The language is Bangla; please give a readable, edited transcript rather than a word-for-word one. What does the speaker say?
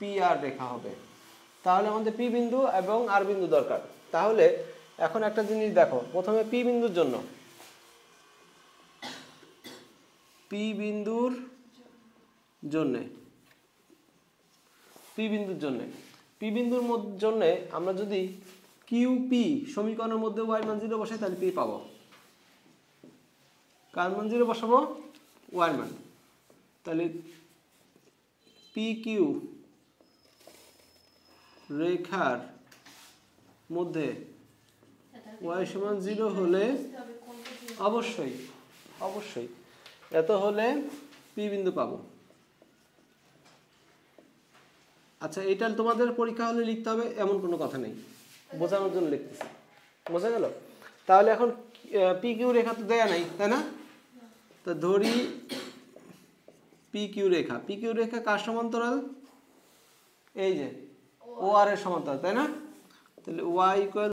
পি আর রেখা হবে। তাহলে আমাদের পি বিন্দু এবং আর বিন্দু দরকার। তাহলে এখন একটা জিনিস দেখো, প্রথমে পি বিন্দুর জন্য পি বিন্দুর জন্যে আমরা যদি কিউপি সমীকরণের মধ্যে ওয়াই মান 0 বসাই তাহলে পি পাবো। কার মান 0 বসাবো? ওয়াই মান। তাহলে পি কিউ রেখার মধ্যে ওয়াই সমান 0 হলে অবশ্যই এত হলে পি বিন্দু পাবো। আচ্ছা, এটা তোমাদের পরীক্ষা হলে লিখতে হবে এমন কোনো কথা নেই, বোঝানোর জন্য লিখতেছি। বোঝা গেল? তাহলে এখন পি কিউ রেখা তো দেয়া নাই, তাই না? তো ধরি পি কিউ রেখা কার সমান্তরাল? এই যে ও আর এর সমান্তরাল, তাই না? তাহলে ওয়াই ইকুয়াল